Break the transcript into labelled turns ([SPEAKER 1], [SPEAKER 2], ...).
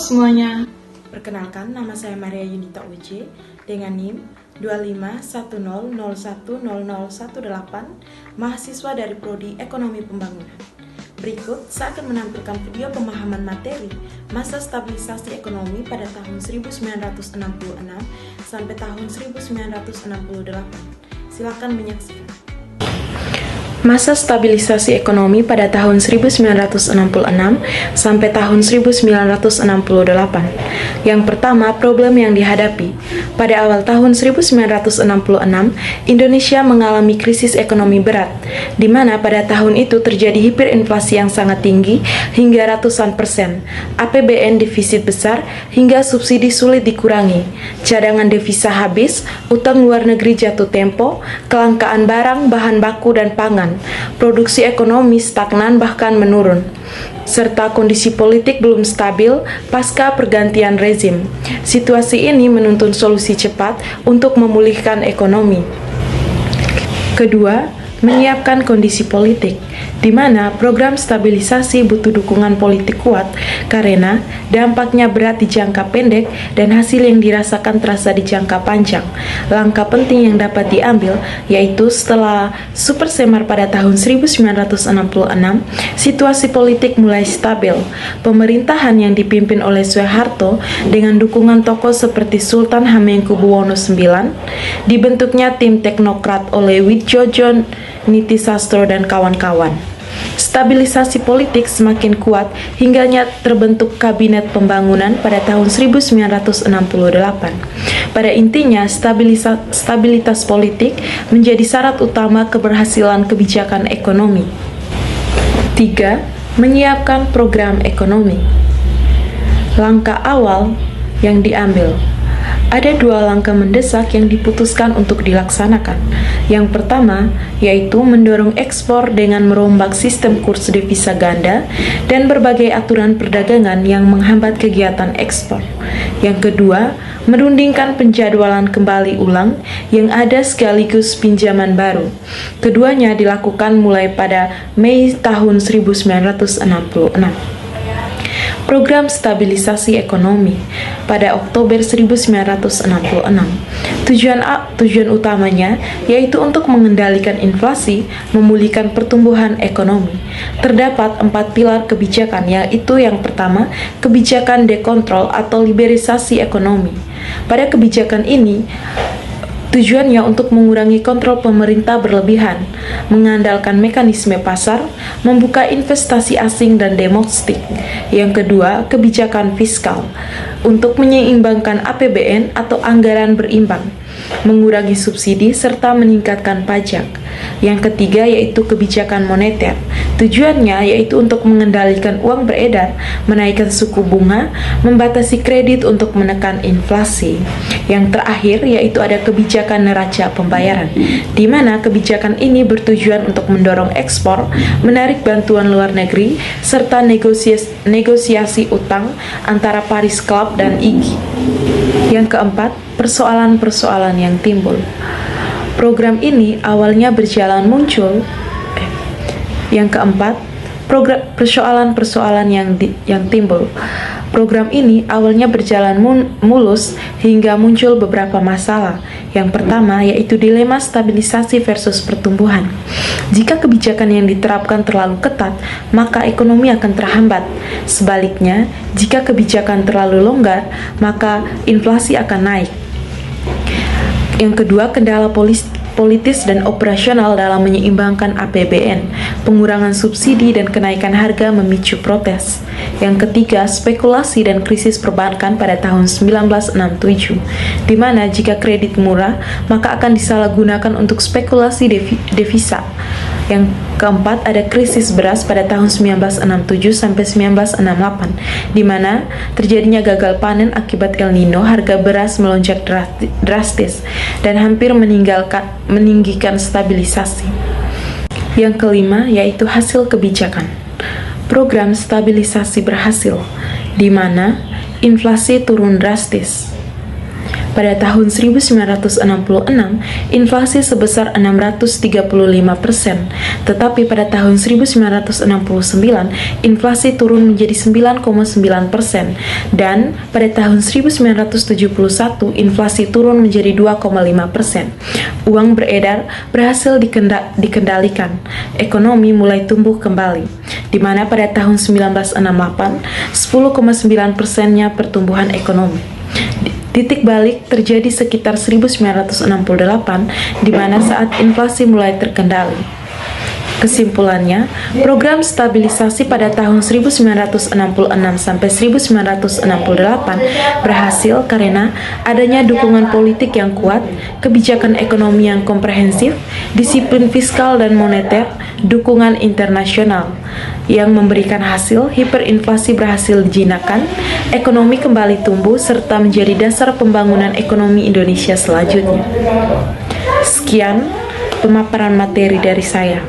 [SPEAKER 1] semuanya. Perkenalkan, nama saya Maria Yunita Uj dengan NIM 2510010018, mahasiswa dari Prodi Ekonomi Pembangunan. Berikut saya akan menampilkan video pemahaman materi masa stabilisasi ekonomi pada tahun 1966 sampai tahun 1968. Silakan menyaksikan. Masa stabilisasi ekonomi pada tahun 1966 sampai tahun 1968. Yang pertama, problem yang dihadapi. Pada awal tahun 1966, Indonesia mengalami krisis ekonomi berat, di mana pada tahun itu terjadi hiperinflasi yang sangat tinggi hingga ratusan persen, APBN defisit besar hingga subsidi sulit dikurangi, cadangan devisa habis, utang luar negeri jatuh tempo, kelangkaan barang, bahan baku, dan pangan. Produksi ekonomi stagnan bahkan menurun, serta kondisi politik belum stabil pasca pergantian rezim. Situasi ini menuntun solusi cepat untuk memulihkan ekonomi. Kedua, menyiapkan kondisi politik, di mana program stabilisasi butuh dukungan politik kuat karena dampaknya berat di jangka pendek dan hasil yang dirasakan terasa di jangka panjang. Langkah penting yang dapat diambil yaitu setelah super semar pada tahun 1966, situasi politik mulai stabil. Pemerintahan yang dipimpin oleh Soeharto dengan dukungan tokoh seperti Sultan Hamengkubuwono IX, dibentuknya tim teknokrat oleh Widjojo Nitisastro dan kawan-kawan. Stabilisasi politik semakin kuat hingganya terbentuk Kabinet Pembangunan pada tahun 1968. Pada intinya, stabilitas politik menjadi syarat utama keberhasilan kebijakan ekonomi. 3. Menyiapkan program ekonomi. Langkah awal yang diambil. Ada dua langkah mendesak yang diputuskan untuk dilaksanakan. Yang pertama, yaitu mendorong ekspor dengan merombak sistem kurs devisa ganda dan berbagai aturan perdagangan yang menghambat kegiatan ekspor. Yang kedua, merundingkan penjadwalan kembali ulang yang ada sekaligus pinjaman baru. Keduanya dilakukan mulai pada Mei tahun 1966. Program stabilisasi ekonomi pada Oktober 1966. Tujuan utamanya yaitu untuk mengendalikan inflasi, memulihkan pertumbuhan ekonomi. Terdapat 4 pilar kebijakan, yaitu yang pertama, kebijakan dekontrol atau liberalisasi ekonomi. Pada kebijakan ini, tujuannya untuk mengurangi kontrol pemerintah berlebihan, mengandalkan mekanisme pasar, membuka investasi asing dan domestik. Yang kedua, kebijakan fiskal, untuk menyeimbangkan APBN atau anggaran berimbang, mengurangi subsidi, serta meningkatkan pajak. Yang ketiga yaitu kebijakan moneter. Tujuannya yaitu untuk mengendalikan uang beredar, menaikkan suku bunga, membatasi kredit untuk menekan inflasi. Yang terakhir yaitu ada kebijakan neraca pembayaran, di mana kebijakan ini bertujuan untuk mendorong ekspor, menarik bantuan luar negeri, serta negosiasi utang antara Paris Club dan IGI. Yang keempat, persoalan-persoalan yang timbul. Program ini awalnya berjalan muncul. Yang keempat, persoalan-persoalan yang timbul. Program ini awalnya berjalan mulus hingga muncul beberapa masalah. Yang pertama yaitu dilema stabilisasi versus pertumbuhan. Jika kebijakan yang diterapkan terlalu ketat, maka ekonomi akan terhambat. Sebaliknya, jika kebijakan terlalu longgar, maka inflasi akan naik. Yang kedua, kendala politis dan operasional dalam menyeimbangkan APBN, pengurangan subsidi dan kenaikan harga memicu protes. Yang ketiga, spekulasi dan krisis perbankan pada tahun 1967, di mana jika kredit murah, maka akan disalahgunakan untuk spekulasi devisa. Yang keempat, ada krisis beras pada tahun 1967 sampai 1968, di mana terjadinya gagal panen akibat El Nino, harga beras melonjak drastis dan hampir meninggikan stabilisasi. Yang kelima yaitu hasil kebijakan. Program stabilisasi berhasil, di mana inflasi turun drastis. Pada tahun 1966, inflasi sebesar 635%, tetapi pada tahun 1969, inflasi turun menjadi 9,9%, dan pada tahun 1971, inflasi turun menjadi 2,5%. Uang beredar berhasil dikendalikan, ekonomi mulai tumbuh kembali, di mana pada tahun 1968, 10,9%-nya pertumbuhan ekonomi. Titik balik terjadi sekitar 1968, di mana saat inflasi mulai terkendali. Kesimpulannya, program stabilisasi pada tahun 1966 sampai 1968 berhasil karena adanya dukungan politik yang kuat, kebijakan ekonomi yang komprehensif, disiplin fiskal dan moneter, dukungan internasional yang memberikan hasil. Hiperinflasi berhasil dijinakan, ekonomi kembali tumbuh serta menjadi dasar pembangunan ekonomi Indonesia selanjutnya. Sekian pemaparan materi dari saya.